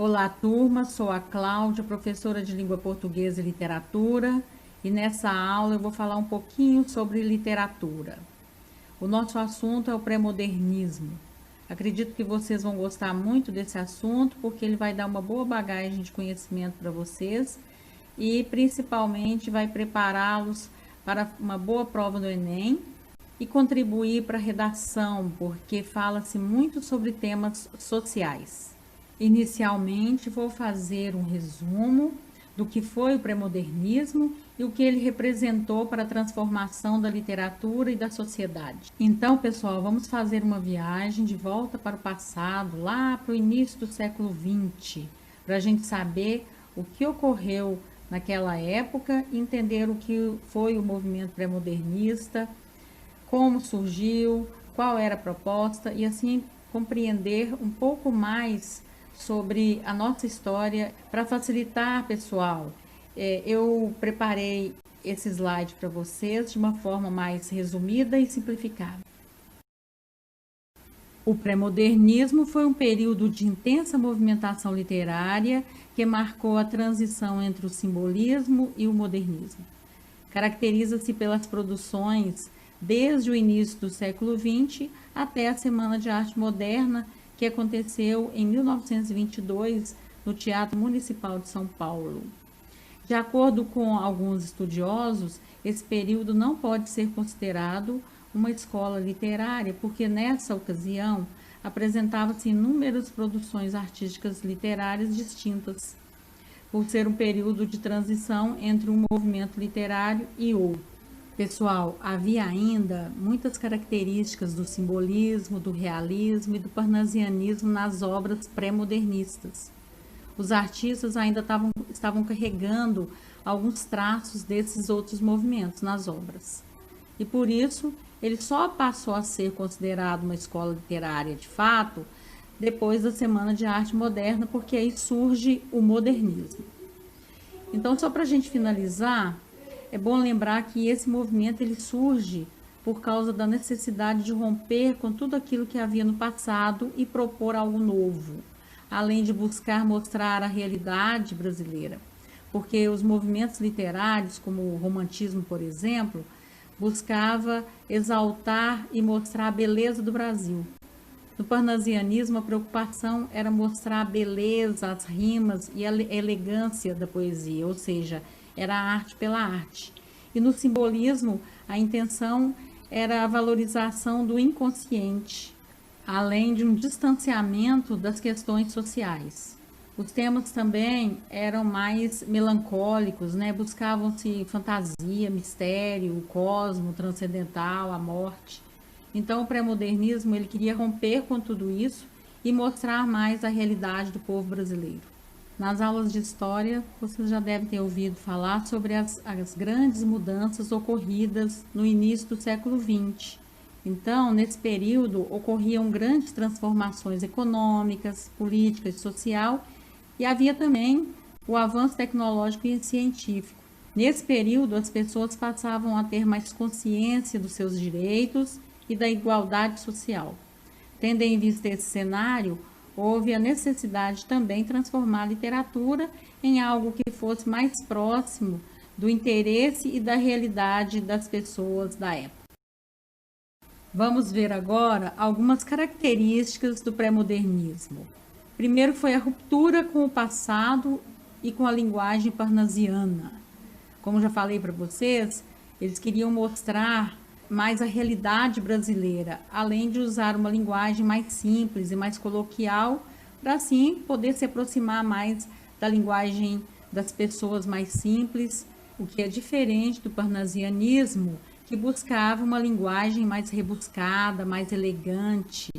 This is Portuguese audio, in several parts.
Olá, turma, sou a Cláudia, professora de língua portuguesa e literatura, e nessa aula eu vou falar um pouquinho sobre literatura. O nosso assunto é o pré-modernismo. Acredito que vocês vão gostar muito desse assunto, porque ele vai dar uma boa bagagem de conhecimento para vocês e principalmente vai prepará-los para uma boa prova do Enem e contribuir para a redação, porque fala-se muito sobre temas sociais. Inicialmente, vou fazer um resumo do que foi o pré-modernismo e o que ele representou para a transformação da literatura e da sociedade. Então, pessoal, vamos fazer uma viagem de volta para o passado, lá para o início do século XX, para a gente saber o que ocorreu naquela época, entender o que foi o movimento pré-modernista, como surgiu, qual era a proposta e assim compreender um pouco mais sobre a nossa história. Para facilitar, pessoal, eu preparei esse slide para vocês de uma forma mais resumida e simplificada. O pré-modernismo foi um período de intensa movimentação literária que marcou a transição entre o simbolismo e o modernismo. Caracteriza-se pelas produções desde o início do século XX até a Semana de Arte Moderna, que aconteceu em 1922 no Teatro Municipal de São Paulo. De acordo com alguns estudiosos, esse período não pode ser considerado uma escola literária, porque nessa ocasião apresentavam-se inúmeras produções artísticas literárias distintas, por ser um período de transição entre um movimento literário e outro. Pessoal, havia ainda muitas características do simbolismo, do realismo e do parnasianismo nas obras pré-modernistas. Os artistas ainda estavam carregando alguns traços desses outros movimentos nas obras. E por isso, ele só passou a ser considerado uma escola literária de fato depois da Semana de Arte Moderna, porque aí surge o modernismo. Então, só para a gente finalizar, é bom lembrar que esse movimento ele surge por causa da necessidade de romper com tudo aquilo que havia no passado e propor algo novo, além de buscar mostrar a realidade brasileira, porque os movimentos literários, como o romantismo, por exemplo, buscava exaltar e mostrar a beleza do Brasil. No parnasianismo, a preocupação era mostrar a beleza, as rimas e a elegância da poesia, ou seja, era a arte pela arte. E no simbolismo, a intenção era a valorização do inconsciente, além de um distanciamento das questões sociais. Os temas também eram mais melancólicos, né? Buscavam-se fantasia, mistério, o cosmo transcendental, a morte. Então, o pré-modernismo ele queria romper com tudo isso e mostrar mais a realidade do povo brasileiro. Nas aulas de história, vocês já devem ter ouvido falar sobre as grandes mudanças ocorridas no início do século XX. Então, nesse período, ocorriam grandes transformações econômicas, políticas e social, e havia também o avanço tecnológico e científico. Nesse período, as pessoas passavam a ter mais consciência dos seus direitos e da igualdade social. Tendo em vista esse cenário, houve a necessidade também de transformar a literatura em algo que fosse mais próximo do interesse e da realidade das pessoas da época. Vamos ver agora algumas características do pré-modernismo. Primeiro foi a ruptura com o passado e com a linguagem parnasiana. Como já falei para vocês, eles queriam mostrar mais a realidade brasileira, além de usar uma linguagem mais simples e mais coloquial, para assim poder se aproximar mais da linguagem das pessoas mais simples, o que é diferente do parnasianismo, que buscava uma linguagem mais rebuscada, mais elegante.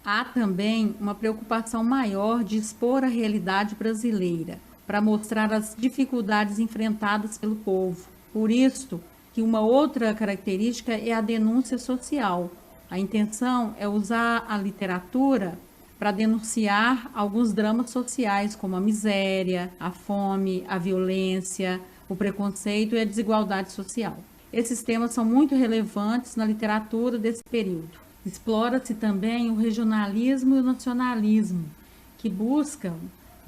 Há também uma preocupação maior de expor a realidade brasileira, para mostrar as dificuldades enfrentadas pelo povo. Por isso, que uma outra característica é a denúncia social. A intenção é usar a literatura para denunciar alguns dramas sociais, como a miséria, a fome, a violência, o preconceito e a desigualdade social. Esses temas são muito relevantes na literatura desse período. Explora-se também o regionalismo e o nacionalismo, que buscam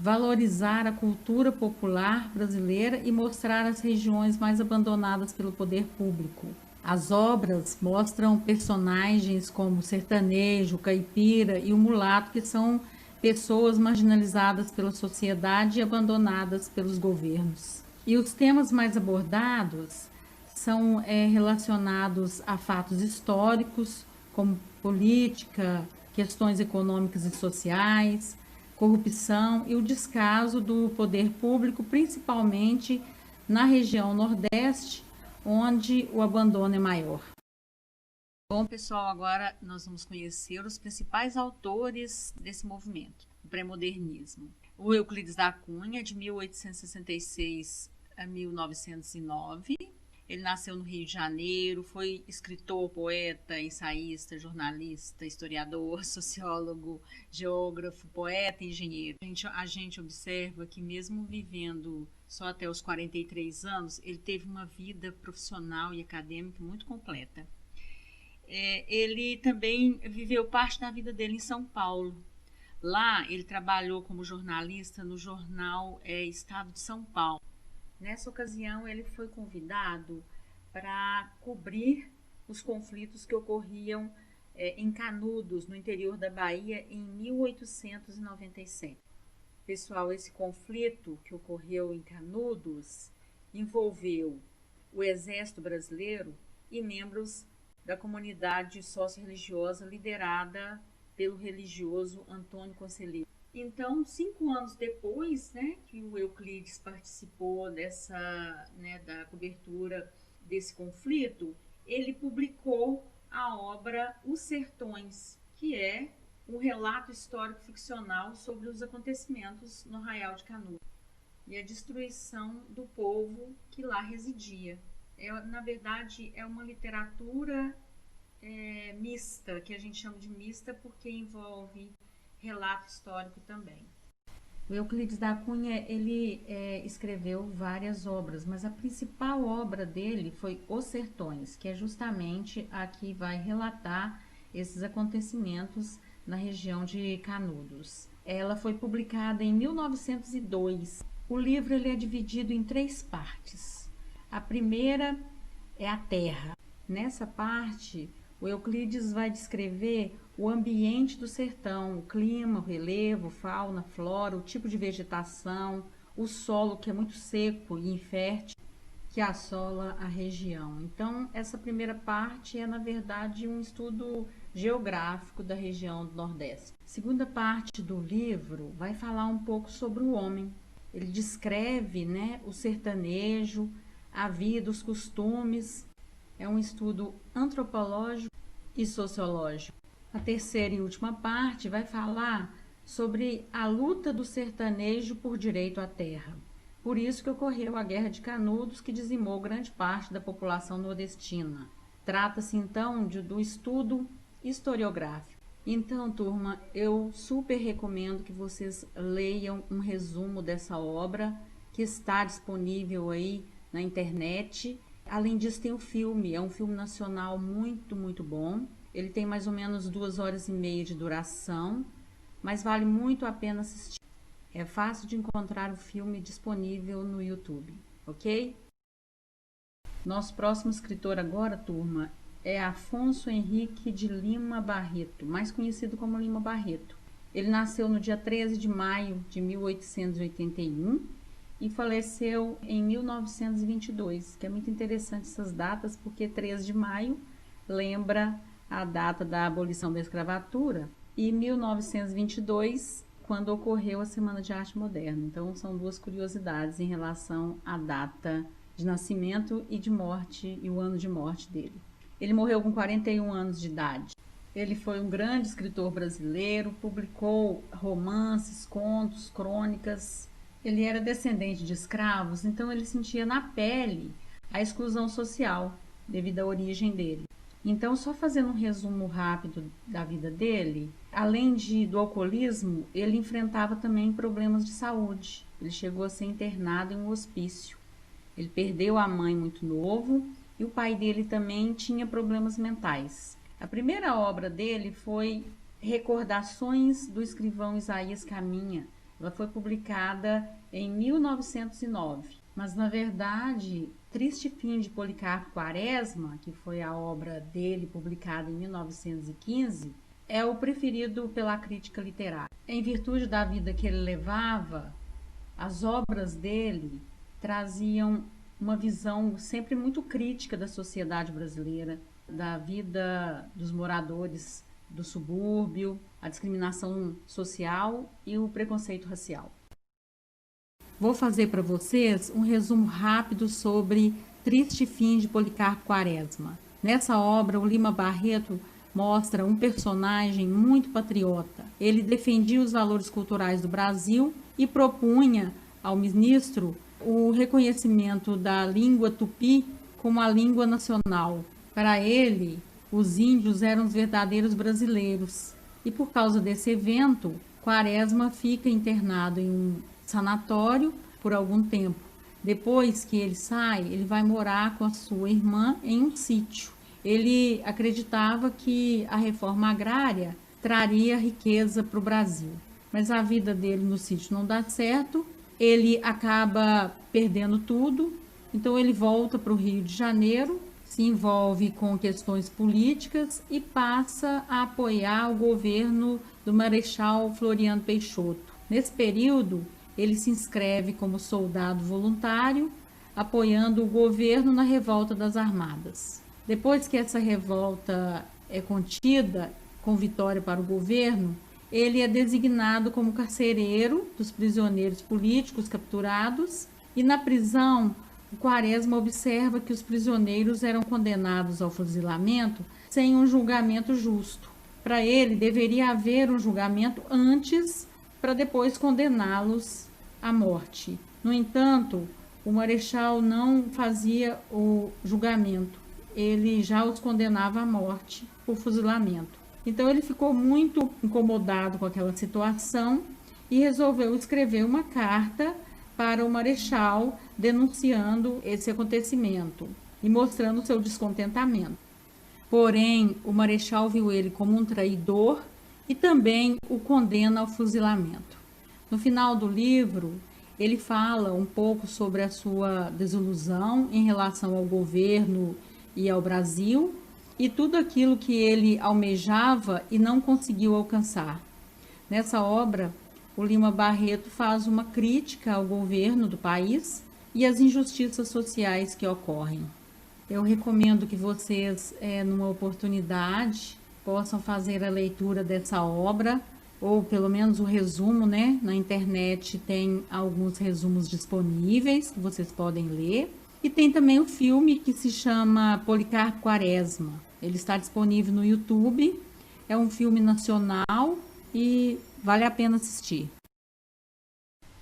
valorizar a cultura popular brasileira e mostrar as regiões mais abandonadas pelo poder público. As obras mostram personagens como o sertanejo, o caipira e o mulato, que são pessoas marginalizadas pela sociedade e abandonadas pelos governos. E os temas mais abordados são relacionados a fatos históricos, como política, questões econômicas e sociais, corrupção e o descaso do poder público, principalmente na região Nordeste, onde o abandono é maior. Bom, pessoal, agora nós vamos conhecer os principais autores desse movimento, o pré-modernismo. O Euclides da Cunha, de 1866 a 1909. Ele nasceu no Rio de Janeiro, foi escritor, poeta, ensaísta, jornalista, historiador, sociólogo, geógrafo, poeta, engenheiro. A gente observa que mesmo vivendo só até os 43 anos, ele teve uma vida profissional e acadêmica muito completa. Ele também viveu parte da vida dele em São Paulo. Lá ele trabalhou como jornalista no jornal Estado de São Paulo. Nessa ocasião ele foi convidado para cobrir os conflitos que ocorriam em Canudos, no interior da Bahia, em 1897. Pessoal, esse conflito que ocorreu em Canudos envolveu o Exército Brasileiro e membros da comunidade socio-religiosa liderada pelo religioso Antônio Conselheiro. Então, 5 anos depois, que o Euclides participou da cobertura desse conflito, ele publicou a obra Os Sertões, que é um relato histórico ficcional sobre os acontecimentos no Arraial de Canudos e a destruição do povo que lá residia. Na verdade, é uma literatura mista, que a gente chama de mista porque envolve relato histórico também. O Euclides da Cunha, ele escreveu várias obras, mas a principal obra dele foi Os Sertões, que é justamente a que vai relatar esses acontecimentos na região de Canudos. Ela foi publicada em 1902. O livro ele é dividido em 3 partes. A primeira é a terra. Nessa parte, o Euclides vai descrever o ambiente do sertão, o clima, o relevo, fauna, flora, o tipo de vegetação, o solo que é muito seco e infértil, que assola a região. Então, essa primeira parte é, na verdade, um estudo geográfico da região do Nordeste. A segunda parte do livro vai falar um pouco sobre o homem. Ele descreve, o sertanejo, a vida, os costumes. É um estudo antropológico e sociológico. A terceira e última parte vai falar sobre a luta do sertanejo por direito à terra. Por isso que ocorreu a Guerra de Canudos, que dizimou grande parte da população nordestina. Trata-se, então, do estudo historiográfico. Então, turma, eu super recomendo que vocês leiam um resumo dessa obra, que está disponível aí na internet. Além disso, tem o filme, é um filme nacional muito, muito bom. Ele tem mais ou menos 2h30 de duração, mas vale muito a pena assistir. É fácil de encontrar o filme disponível no YouTube, ok? Nosso próximo escritor agora, turma, é Afonso Henrique de Lima Barreto, mais conhecido como Lima Barreto. Ele nasceu no dia 13 de maio de 1881 e faleceu em 1922, que é muito interessante essas datas, porque 13 de maio lembra a data da abolição da escravatura e 1922, quando ocorreu a Semana de Arte Moderna. Então, são 2 curiosidades em relação à data de nascimento e de morte e o ano de morte dele. Ele morreu com 41 anos de idade. Ele foi um grande escritor brasileiro, publicou romances, contos, crônicas. Ele era descendente de escravos, então ele sentia na pele a exclusão social devido à origem dele. Então, só fazendo um resumo rápido da vida dele, além do alcoolismo, ele enfrentava também problemas de saúde. Ele chegou a ser internado em um hospício. Ele perdeu a mãe muito novo e o pai dele também tinha problemas mentais. A primeira obra dele foi Recordações do escrivão Isaías Caminha, Ela foi publicada em 1909, mas na verdade, Triste Fim de Policarpo Quaresma, que foi a obra dele publicada em 1915, é o preferido pela crítica literária. Em virtude da vida que ele levava, as obras dele traziam uma visão sempre muito crítica da sociedade brasileira, da vida dos moradores do subúrbio, a discriminação social e o preconceito racial. Vou fazer para vocês um resumo rápido sobre Triste Fim de Policarpo Quaresma. Nessa obra, o Lima Barreto mostra um personagem muito patriota. Ele defendia os valores culturais do Brasil e propunha ao ministro o reconhecimento da língua tupi como a língua nacional. Para ele, os índios eram os verdadeiros brasileiros. E por causa desse evento, Quaresma fica internado em um sanatório por algum tempo. Depois que ele sai, ele vai morar com a sua irmã em um sítio. Ele acreditava que a reforma agrária traria riqueza para o Brasil, mas a vida dele no sítio não dá certo, ele acaba perdendo tudo, então ele volta para o Rio de Janeiro, se envolve com questões políticas e passa a apoiar o governo do Marechal Floriano Peixoto. Nesse período, ele se inscreve como soldado voluntário, apoiando o governo na revolta das Armadas. Depois que essa revolta é contida, com vitória para o governo, ele é designado como carcereiro dos prisioneiros políticos capturados e na prisão, o Quaresma observa que os prisioneiros eram condenados ao fuzilamento sem um julgamento justo. Para ele, deveria haver um julgamento antes para depois condená-los à morte. No entanto, o Marechal não fazia o julgamento, ele já os condenava à morte por fuzilamento. Então ele ficou muito incomodado com aquela situação e resolveu escrever uma carta para o Marechal denunciando esse acontecimento e mostrando seu descontentamento. Porém, o Marechal viu ele como um traidor e também o condena ao fuzilamento. No final do livro, ele fala um pouco sobre a sua desilusão em relação ao governo e ao Brasil e tudo aquilo que ele almejava e não conseguiu alcançar. Nessa obra, o Lima Barreto faz uma crítica ao governo do país e às injustiças sociais que ocorrem. Eu recomendo que vocês, numa oportunidade, possam fazer a leitura dessa obra, ou pelo menos o resumo, né? Na internet tem alguns resumos disponíveis que vocês podem ler. E tem também o filme que se chama Policarpo Quaresma. Ele está disponível no YouTube, é um filme nacional e vale a pena assistir.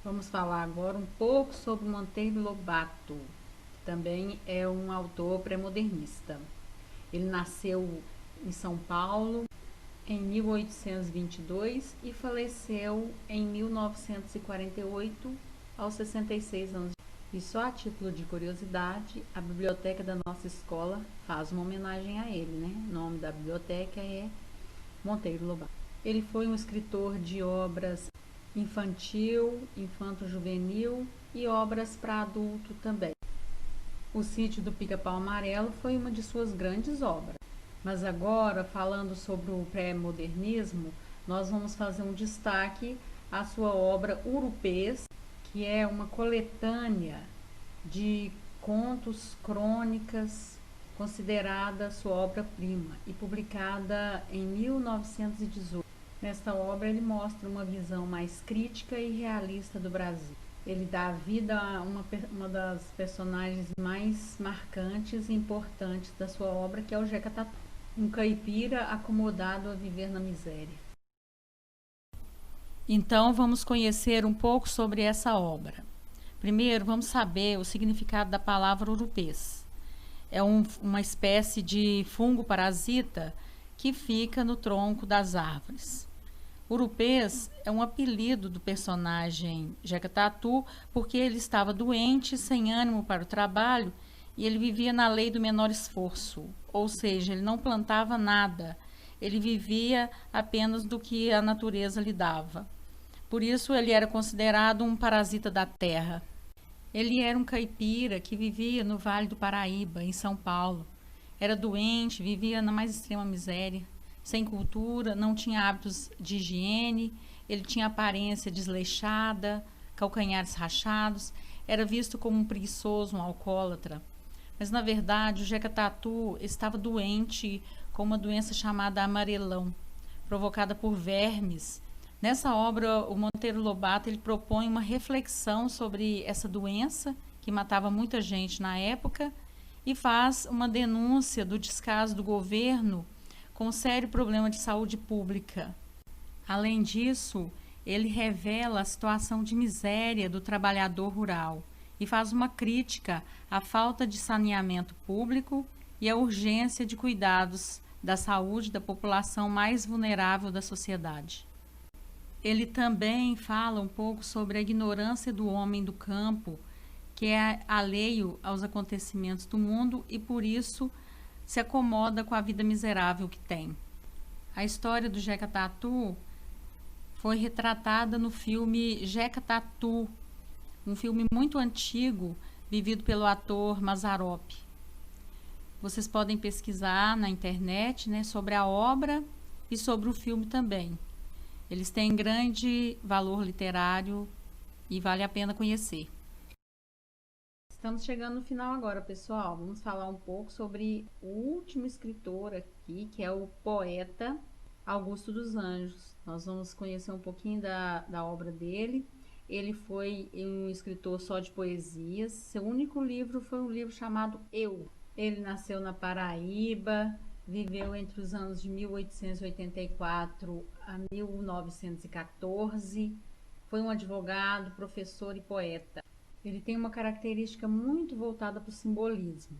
Vamos falar agora um pouco sobre Monteiro Lobato, que também é um autor pré-modernista. Ele nasceu em São Paulo em 1822 e faleceu em 1948, aos 66 anos. E só a título de curiosidade, a biblioteca da nossa escola faz uma homenagem a ele, né? O nome da biblioteca é Monteiro Lobato. Ele foi um escritor de obras infantil, infanto-juvenil e obras para adulto também. O Sítio do Pica-Pau Amarelo foi uma de suas grandes obras. Mas agora, falando sobre o pré-modernismo, nós vamos fazer um destaque à sua obra Urupês, que é uma coletânea de contos, crônicas, considerada sua obra-prima e publicada em 1918. Nesta obra ele mostra uma visão mais crítica e realista do Brasil. Ele dá vida a uma das personagens mais marcantes e importantes da sua obra, que é o Jeca Tatu, um caipira acomodado a viver na miséria. Então, vamos conhecer um pouco sobre essa obra. Primeiro, vamos saber o significado da palavra urupês. É uma espécie de fungo parasita que fica no tronco das árvores. Urupês é um apelido do personagem Jeca Tatu porque ele estava doente, sem ânimo para o trabalho e ele vivia na lei do menor esforço, ou seja, ele não plantava nada, ele vivia apenas do que a natureza lhe dava. Por isso ele era considerado um parasita da terra. Ele era um caipira que vivia no Vale do Paraíba, em São Paulo. Era doente, vivia na mais extrema miséria, sem cultura, não tinha hábitos de higiene, ele tinha aparência desleixada, calcanhares rachados, era visto como um preguiçoso, um alcoólatra. Mas, na verdade, o Jeca Tatu estava doente com uma doença chamada amarelão, provocada por vermes. Nessa obra, o Monteiro Lobato ele propõe uma reflexão sobre essa doença que matava muita gente na época e faz uma denúncia do descaso do governo com um sério problema de saúde pública. Além disso, ele revela a situação de miséria do trabalhador rural e faz uma crítica à falta de saneamento público e à urgência de cuidados da saúde da população mais vulnerável da sociedade. Ele também fala um pouco sobre a ignorância do homem do campo, que é alheio aos acontecimentos do mundo e, por isso, se acomoda com a vida miserável que tem. A história do Jeca Tatu foi retratada no filme Jeca Tatu, um filme muito antigo, vivido pelo ator Mazzaropi. Vocês podem pesquisar na internet, né, sobre a obra e sobre o filme também. Eles têm grande valor literário e vale a pena conhecer. Estamos chegando no final agora, pessoal. Vamos falar um pouco sobre o último escritor aqui, que é o poeta Augusto dos Anjos. Nós vamos conhecer um pouquinho da obra dele. Ele foi um escritor só de poesias. Seu único livro foi um livro chamado Eu. Ele nasceu na Paraíba, viveu entre os anos de 1884 a 1914. Foi um advogado, professor e poeta. Ele tem uma característica muito voltada para o simbolismo.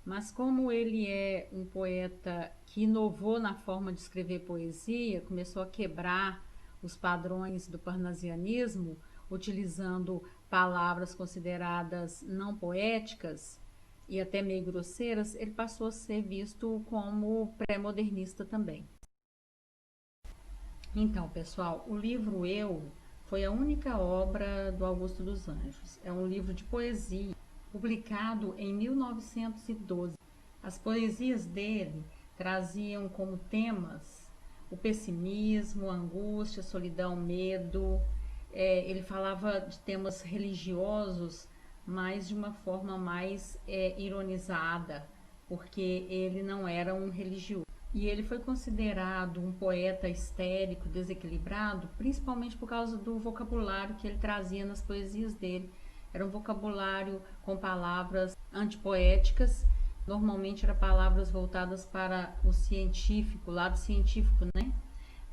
Mas como ele é um poeta que inovou na forma de escrever poesia, começou a quebrar os padrões do parnasianismo, utilizando palavras consideradas não poéticas e até meio grosseiras, ele passou a ser visto como pré-modernista também. Então, pessoal, o livro Eu foi a única obra do Augusto dos Anjos. É um livro de poesia, publicado em 1912. As poesias dele traziam como temas o pessimismo, a angústia, a solidão, medo. Ele falava de temas religiosos, mas de uma forma mais ironizada, porque ele não era um religioso. E ele foi considerado um poeta histérico, desequilibrado, principalmente por causa do vocabulário que ele trazia nas poesias dele. Era um vocabulário com palavras antipoéticas, normalmente eram palavras voltadas para o científico, o lado científico, né?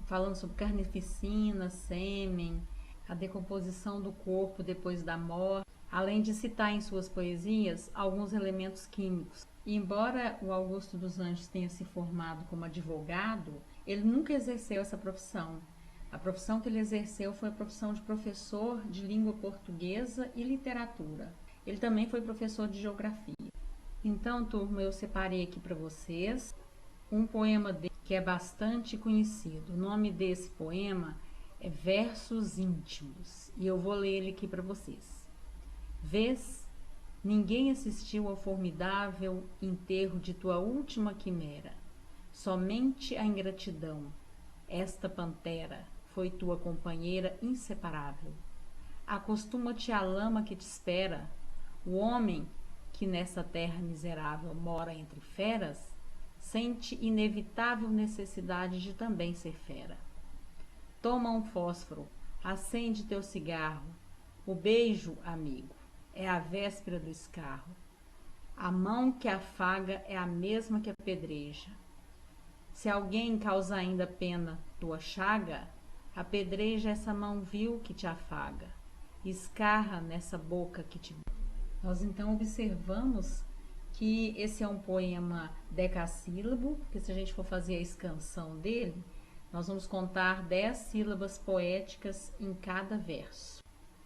Falando sobre carnificina, sêmen, a decomposição do corpo depois da morte, além de citar em suas poesias alguns elementos químicos. E embora o Augusto dos Anjos tenha se formado como advogado, ele nunca exerceu essa profissão. A profissão que ele exerceu foi a profissão de professor de língua portuguesa e literatura. Ele também foi professor de geografia. Então, turma, eu separei aqui para vocês um poema dele que é bastante conhecido. O nome desse poema é Versos Íntimos e eu vou ler ele aqui para vocês. Vês, ninguém assistiu ao formidável enterro de tua última quimera. Somente a ingratidão, esta pantera, foi tua companheira inseparável. Acostuma-te à lama que te espera. O homem que nessa terra miserável mora entre feras, sente inevitável necessidade de também ser fera. Toma um fósforo, acende teu cigarro. O beijo, amigo, é a véspera do escarro. A mão que afaga é a mesma que apedreja. Se alguém causa ainda pena tua chaga, apedreja essa mão vil que te afaga. Escarra nessa boca que te... Nós então observamos que esse é um poema decassílabo, porque se a gente for fazer a escansão dele, nós vamos contar 10 sílabas poéticas em cada verso.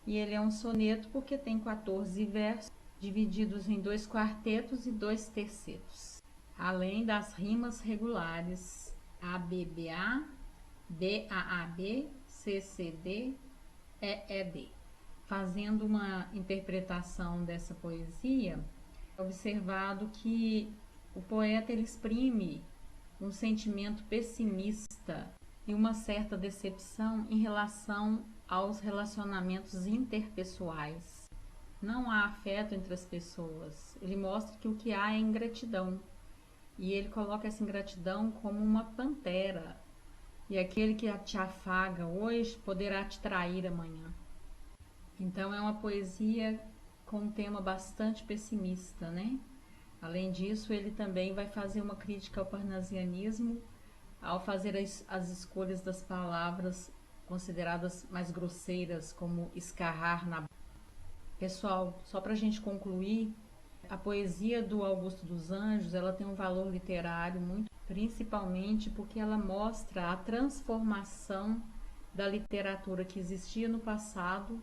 E ele é um soneto porque tem 14 versos, divididos em 2 quartetos e 2 tercetos, além das rimas regulares ABBA, BAAB, CCD, EED. Fazendo uma interpretação dessa poesia, é observado que o poeta ele exprime um sentimento pessimista e uma certa decepção em relação aos relacionamentos interpessoais. Não há afeto entre as pessoas. Ele mostra que o que há é ingratidão. E ele coloca essa ingratidão como uma pantera. E aquele que te afaga hoje poderá te trair amanhã. Então é uma poesia com um tema bastante pessimista, né? Além disso, ele também vai fazer uma crítica ao parnasianismo ao fazer as escolhas das palavras consideradas mais grosseiras, como escarrar na... Pessoal, só para a gente concluir, a poesia do Augusto dos Anjos, ela tem um valor literário muito, principalmente porque ela mostra a transformação da literatura que existia no passado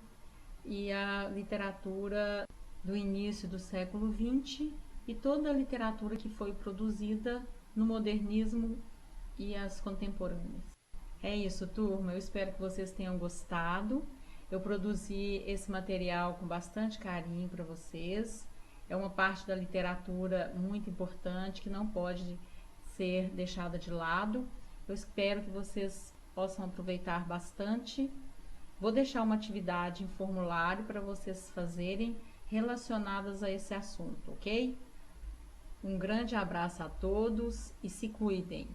e a literatura do início do século XX e toda a literatura que foi produzida no modernismo e as contemporâneas. É isso, turma. Eu espero que vocês tenham gostado. Eu produzi esse material com bastante carinho para vocês. É uma parte da literatura muito importante que não pode ser deixada de lado. Eu espero que vocês possam aproveitar bastante. Vou deixar uma atividade em formulário para vocês fazerem relacionadas a esse assunto, ok? Um grande abraço a todos e se cuidem!